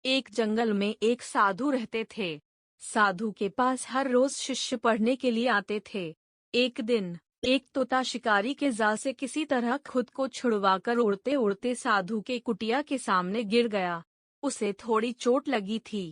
एक जंगल में एक साधु रहते थे। साधु के पास हर रोज शिष्य पढ़ने के लिए आते थे। एक दिन एक तोता शिकारी के जाल से किसी तरह खुद को छुड़वाकर उड़ते उड़ते साधु के कुटिया के सामने गिर गया। उसे थोड़ी चोट लगी थी।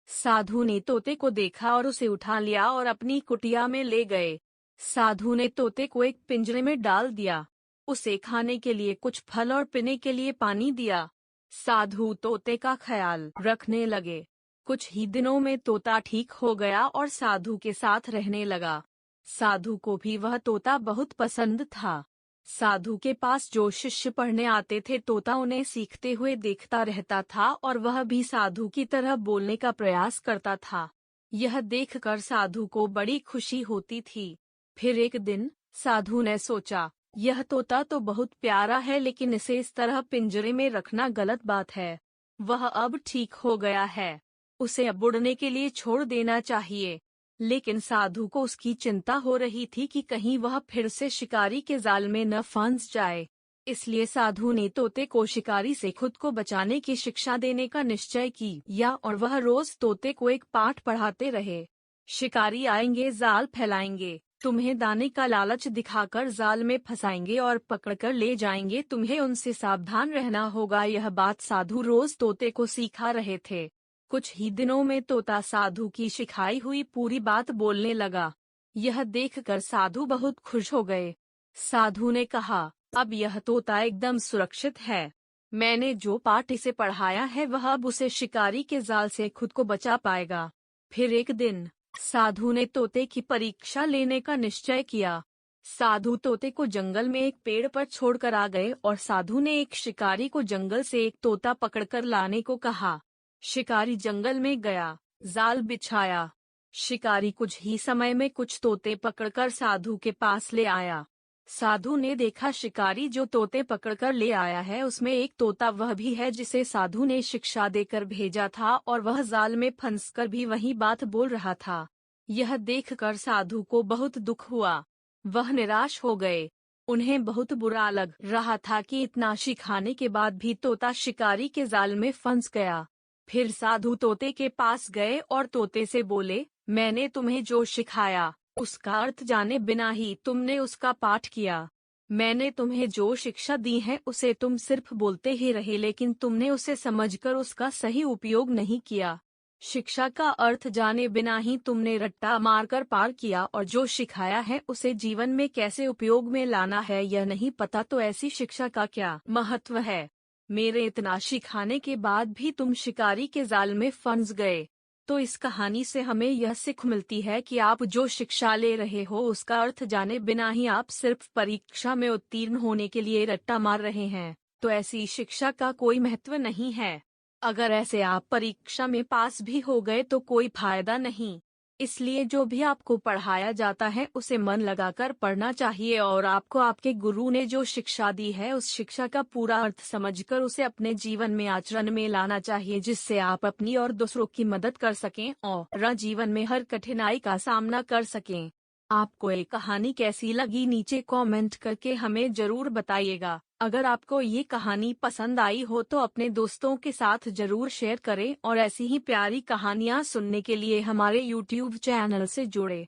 साधु ने तोते को देखा और उसे उठा लिया और अपनी कुटिया में ले गए। साधु ने तोते को एक पिंजरे में डाल दिया। उसे खाने के लिए कुछ फल और पीने के लिए पानी दिया। साधु तोते का ख्याल रखने लगे। कुछ ही दिनों में तोता ठीक हो गया और साधु के साथ रहने लगा। साधु को भी वह तोता बहुत पसंद था। साधु के पास जो शिष्य पढ़ने आते थे तोता उन्हें सीखते हुए देखता रहता था और वह भी साधु की तरह बोलने का प्रयास करता था। यह देखकर साधु को बड़ी खुशी होती थी। फिर एक दिन साधु ने सोचा, यह तोता तो बहुत प्यारा है, लेकिन इसे इस तरह पिंजरे में रखना गलत बात है। वह अब ठीक हो गया है, उसे अब उड़ने के लिए छोड़ देना चाहिए। लेकिन साधु को उसकी चिंता हो रही थी कि कहीं वह फिर से शिकारी के जाल में न फंस जाए। इसलिए साधु ने तोते को शिकारी से खुद को बचाने की शिक्षा देने का निश्चय किया और वह रोज तोते को एक पाठ पढ़ाते रहे। शिकारी आएंगे, जाल फैलाएंगे, तुम्हें दाने का लालच दिखाकर जाल में फंसाएंगे और पकड़कर ले जाएंगे, तुम्हें उनसे सावधान रहना होगा। यह बात साधु रोज तोते को सिखा रहे थे। कुछ ही दिनों में तोता साधु की सिखाई हुई पूरी बात बोलने लगा। यह देखकर साधु बहुत खुश हो गए। साधु ने कहा, अब यह तोता एकदम सुरक्षित है। मैंने जो पाठ इसे पढ़ाया है वह अब उसे शिकारी के जाल से खुद को बचा पाएगा। फिर एक दिन साधु ने तोते की परीक्षा लेने का निश्चय किया। साधु तोते को जंगल में एक पेड़ पर छोड़कर आ गए और साधु ने एक शिकारी को जंगल से एक तोता पकड़कर लाने को कहा। शिकारी जंगल में गया, जाल बिछाया। शिकारी कुछ ही समय में कुछ तोते पकड़कर साधु के पास ले आया। साधु ने देखा शिकारी जो तोते पकड़कर ले आया है उसमें एक तोता वह भी है जिसे साधु ने शिक्षा देकर भेजा था और वह जाल में फंसकर भी वही बात बोल रहा था। यह देखकर साधु को बहुत दुख हुआ। वह निराश हो गए। उन्हें बहुत बुरा लग रहा था कि इतना सिखाने के बाद भी तोता शिकारी के जाल में फंस गया। फिर साधु तोते के पास गए और तोते से बोले, मैंने तुम्हें जो सिखाया उसका अर्थ जाने बिना ही तुमने उसका पाठ किया। मैंने तुम्हें जो शिक्षा दी है उसे तुम सिर्फ बोलते ही रहे, लेकिन तुमने उसे समझकर उसका सही उपयोग नहीं किया। शिक्षा का अर्थ जाने बिना ही तुमने रट्टा मारकर पार किया और जो सिखाया है उसे जीवन में कैसे उपयोग में लाना है यह नहीं पता, तो ऐसी शिक्षा का क्या महत्व है। मेरे इतना सिखाने के बाद भी तुम शिकारी के जाल में फंस गए। तो इस कहानी से हमें यह सीख मिलती है कि आप जो शिक्षा ले रहे हो उसका अर्थ जाने बिना ही आप सिर्फ परीक्षा में उत्तीर्ण होने के लिए रट्टा मार रहे हैं, तो ऐसी शिक्षा का कोई महत्व नहीं है। अगर ऐसे आप परीक्षा में पास भी हो गए तो कोई फायदा नहीं। इसलिए जो भी आपको पढ़ाया जाता है उसे मन लगाकर पढ़ना चाहिए और आपको आपके गुरु ने जो शिक्षा दी है उस शिक्षा का पूरा अर्थ समझकर उसे अपने जीवन में आचरण में लाना चाहिए, जिससे आप अपनी और दूसरों की मदद कर सकें और जीवन में हर कठिनाई का सामना कर सकें। आपको ये कहानी कैसी लगी नीचे कमेंट करके हमें जरूर बताइएगा। अगर आपको ये कहानी पसंद आई हो तो अपने दोस्तों के साथ जरूर शेयर करें और ऐसी ही प्यारी कहानियाँ सुनने के लिए हमारे YouTube चैनल से जुड़े।